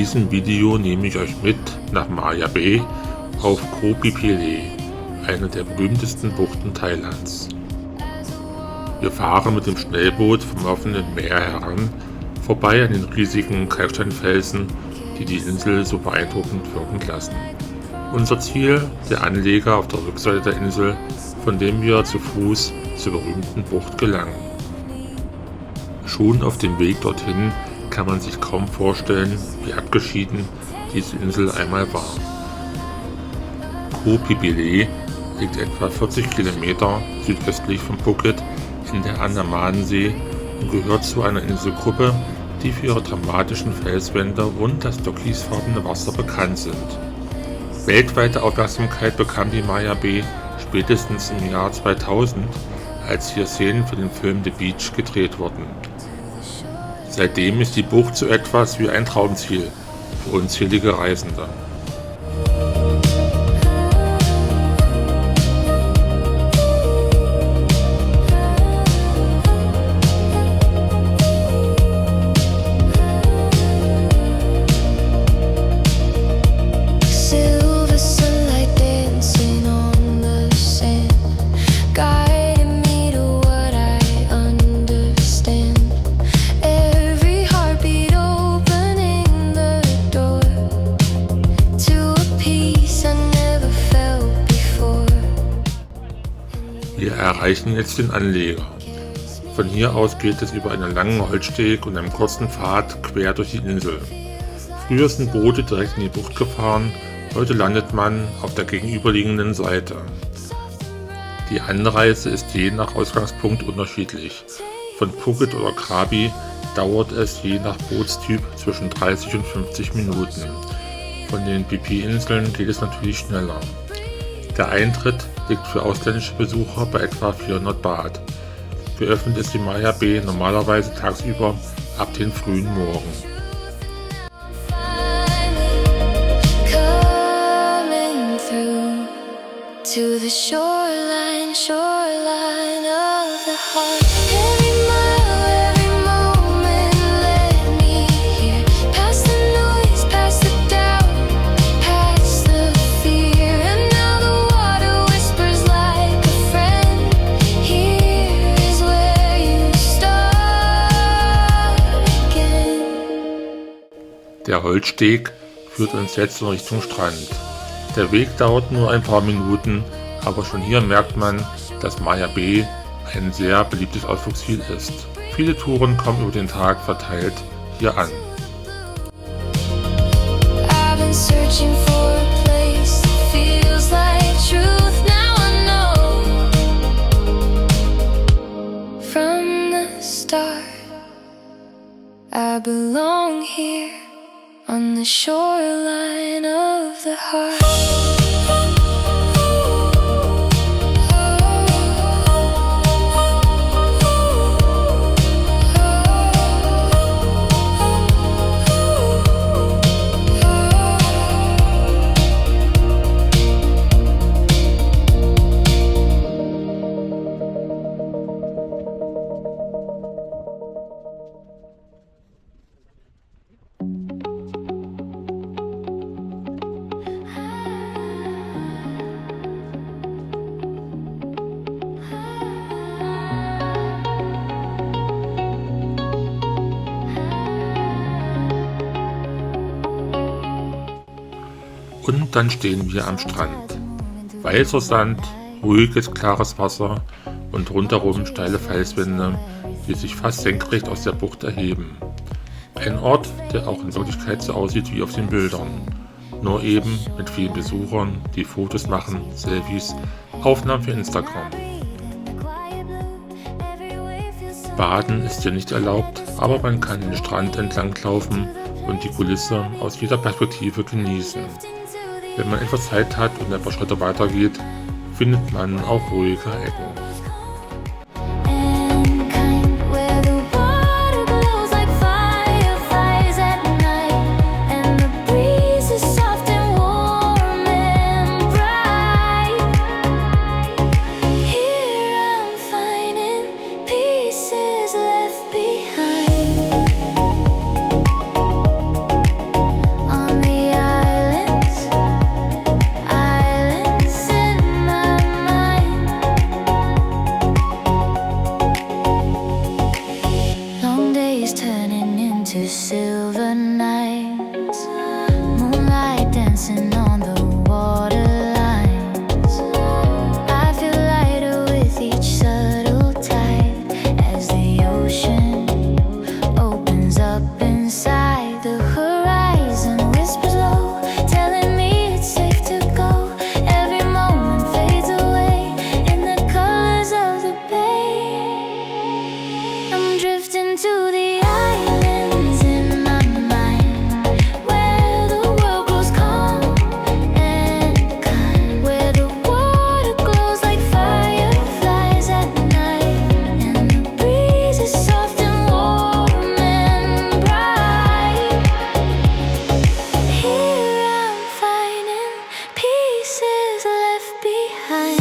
diesem Video nehme ich euch mit nach Maja Bay auf Phi Phi, eine der berühmtesten Buchten Thailands. Wir fahren mit dem Schnellboot vom offenen Meer heran, vorbei an den riesigen Kalksteinfelsen, die die Insel so beeindruckend wirken lassen. Unser Ziel, der Anleger auf der Rückseite der Insel, von dem wir zu Fuß zur berühmten Bucht gelangen. Schon auf dem Weg dorthin kann man sich kaum vorstellen, wie abgeschieden diese Insel einmal war. Phi Phi liegt etwa 40 Kilometer südöstlich von Phuket in der Andamansee und gehört zu einer Inselgruppe, die für ihre dramatischen Felswände und das türkisfarbene Wasser bekannt sind. Weltweite Aufmerksamkeit bekam die Maja Bay spätestens im Jahr 2000, als hier Szenen für den Film The Beach gedreht wurden. Seitdem ist die Bucht so etwas wie ein Traumziel für unzählige Reisende. Wir erreichen jetzt den Anleger. Von hier aus geht es über einen langen Holzsteg und einen kurzen Pfad quer durch die Insel. Früher sind Boote direkt in die Bucht gefahren, heute landet man auf der gegenüberliegenden Seite. Die Anreise ist je nach Ausgangspunkt unterschiedlich. Von Phuket oder Krabi dauert es je nach Bootstyp zwischen 30 und 50 Minuten. Von den Phi Phi-Inseln geht es natürlich schneller. Der Eintritt liegt für ausländische Besucher bei etwa 400 Baht. Geöffnet ist die Maja Bay normalerweise tagsüber ab den frühen Morgen. Der Holzsteg führt uns jetzt in Richtung Strand. Der Weg dauert nur ein paar Minuten, aber schon hier merkt man, dass Maja Bay ein sehr beliebtes Ausflugsziel ist. Viele Touren kommen über den Tag verteilt hier an. On the shoreline of the heart. Und dann stehen wir am Strand. Weißer Sand, ruhiges, klares Wasser und rundherum steile Felswände, die sich fast senkrecht aus der Bucht erheben. Ein Ort, der auch in Wirklichkeit so aussieht wie auf den Bildern. Nur eben mit vielen Besuchern, die Fotos machen, Selfies, Aufnahmen für Instagram. Baden ist hier nicht erlaubt, aber man kann den Strand entlang laufen und die Kulisse aus jeder Perspektive genießen. Wenn man etwas Zeit hat und ein paar Schritte weitergeht, findet man auch ruhige Ecken. dancing on the waterlines. I feel lighter with each subtle tide as the ocean opens up inside. The horizon whispers low, telling me it's safe to go. Every moment fades away in the colors of the bay. I'm drifting to the islands in my mind, where the world grows calm and kind, where the water glows like fireflies at night, and the breeze is soft and warm and bright. Here I'm finding pieces left behind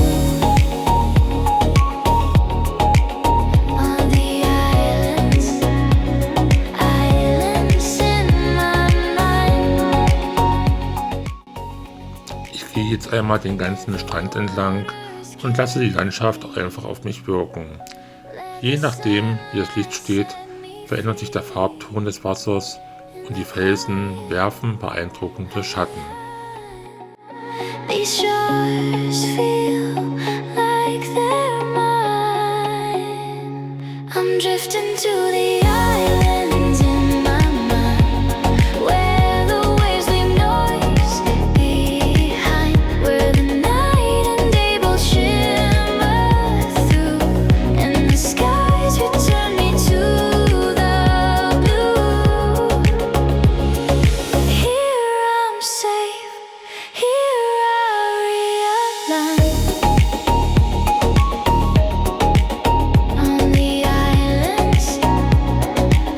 on the islands, islands in my mind. Ich gehe jetzt einmal den ganzen Strand entlang und lasse die Landschaft einfach auf mich wirken. Je nachdem, wie das Licht steht, verändert sich der Farbton des Wassers und die Felsen werfen beeindruckende Schatten. These shores feel like they're mine. I'm drifting to the islands in my mind, where the waves leave noise behind, where the night and day both shimmer through, and the skies return me to the blue. Here I'm safe, here I realign on the islands,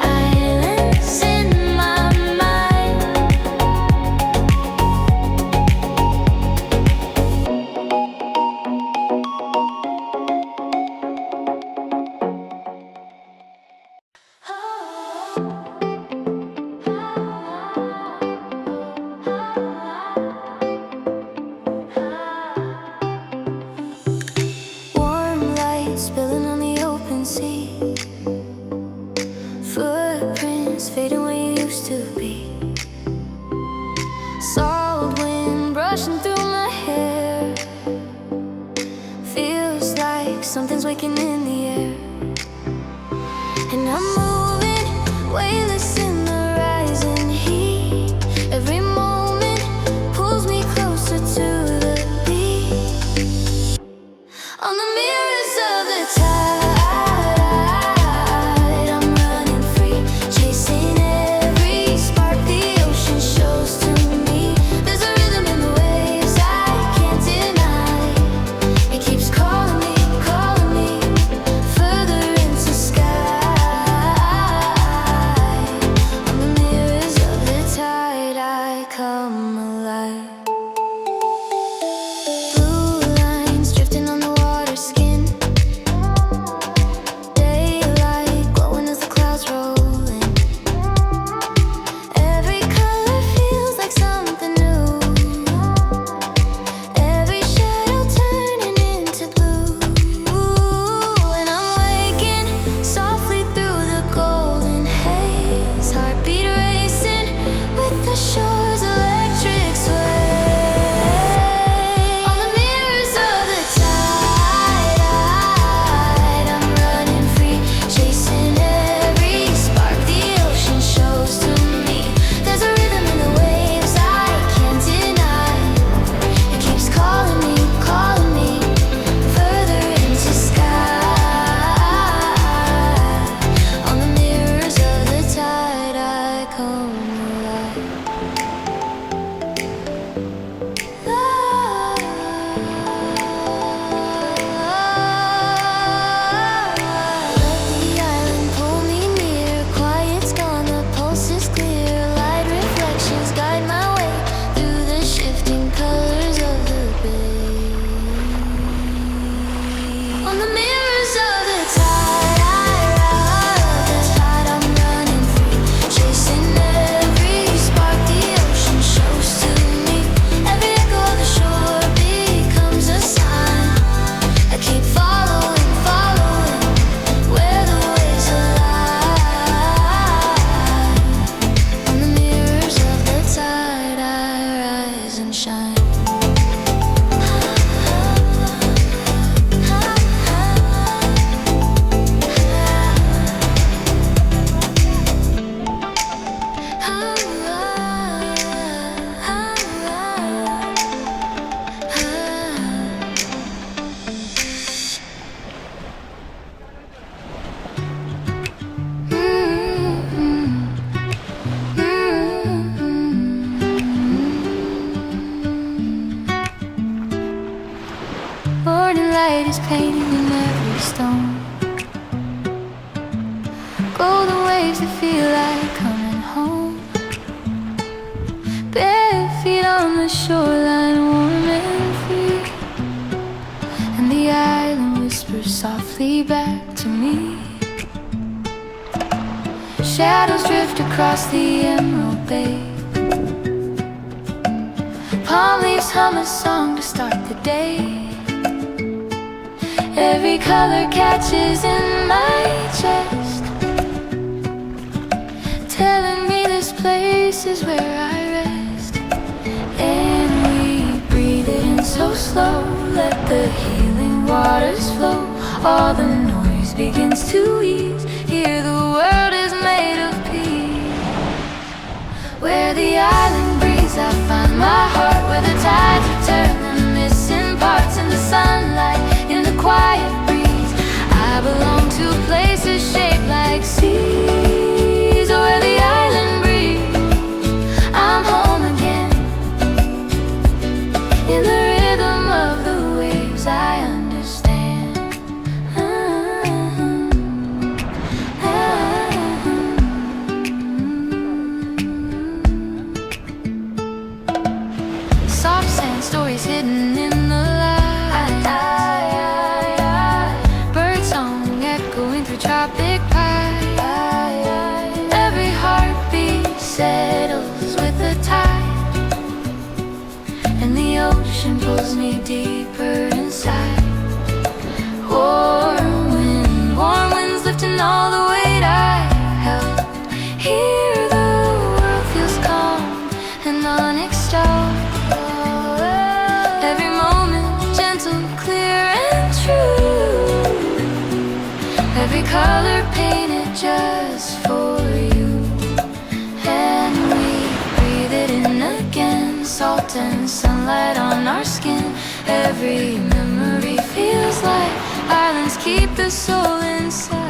islands in my mind. Warm light spilling on the open sea, footprints fading where you used to be, salt wind brushing through my hair, feels like something's waking in the air, and I'm moving weightless in the rising heat. Every moment pulls me closer to the beat. On the mirrors of the tide, I'm running free, chasing every spark the ocean shows to me. There's a rhythm in the waves I can't deny. It keeps calling me, light is painting in every stone. Golden waves that feel like coming home. Bare feet on the shoreline, warm and free. And the island whispers softly back to me. Shadows drift across the emerald bay. Palm leaves hum a song to start the day. Every color catches in my chest, telling me this place is where I rest. And we breathe it in so slow, let the healing waters flow. All the noise begins to ease, here the world is made of peace. Where the island breeze, I find my heart. Where the tides return, the missing parts in the sunlight, in the quiet breeze. I belong to places shaped like seas. Where the island breeze, I'm home again. In the rhythm of the waves, I understand. Soft sand stories hidden in the light. Bird song echoing through tropic pine. Every heartbeat settles with the tide, and the ocean pulls me deeper inside. Warm winds lifting all the weight I held. Here the world feels calm and unexcelled. Every moment gentle, clear and true. Every color painted just for you. And we breathe it in again, salt and sunlight on our skin. Every memory feels like islands keep the soul inside.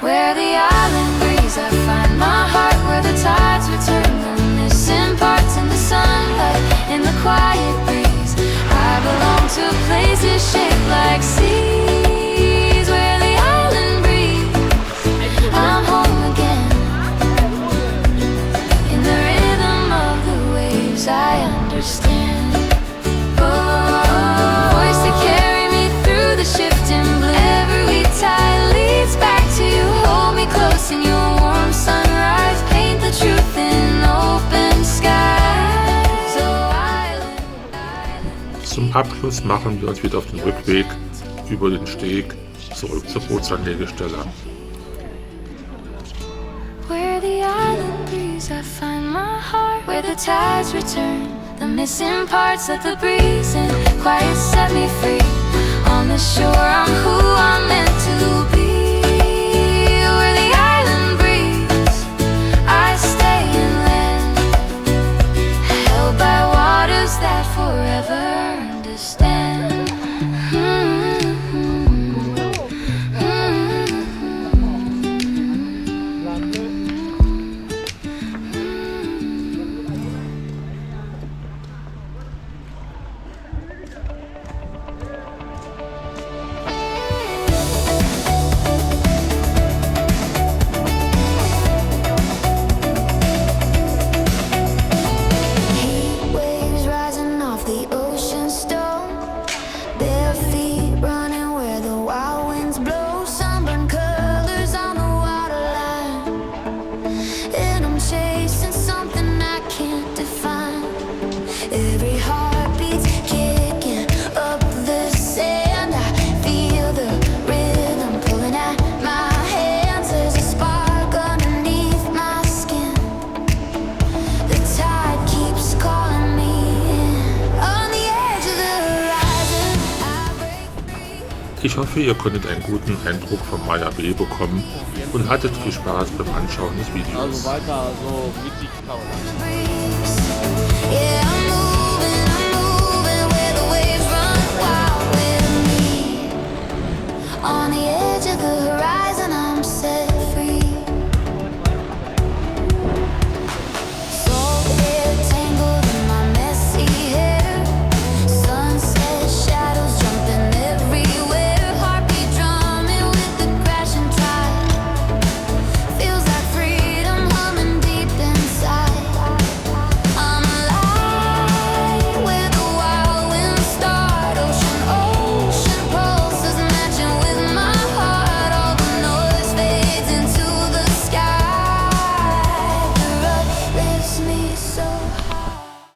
Where the island breeze, I find my heart. Where the tides return, the missing parts in the sunlight, in the quiet breeze. I belong to places shaped like seas. Where the island breeze, I'm home again. In the rhythm of the waves, I understand. Voice to carry me through the shifting blue. Every tide leads back to you. Hold me close in your warm sunrise. Paint the truth in open skies. Oh, island. Zum Abschluss machen wir uns wieder auf den Rückweg über den Steg zurück zur Bootsanlegestelle. Where the island breeze, I find my heart. Where the tides return, the missing parts of the breeze, and quiet set me free. On the shore, I'm who I'm meant to be. Where the island breeze, I stay inland, held by waters that forever understand. Ich hoffe, ihr konntet einen guten Eindruck von Maja B bekommen und hattet viel Spaß beim Anschauen des Videos. Also weiter, so mittig kann man.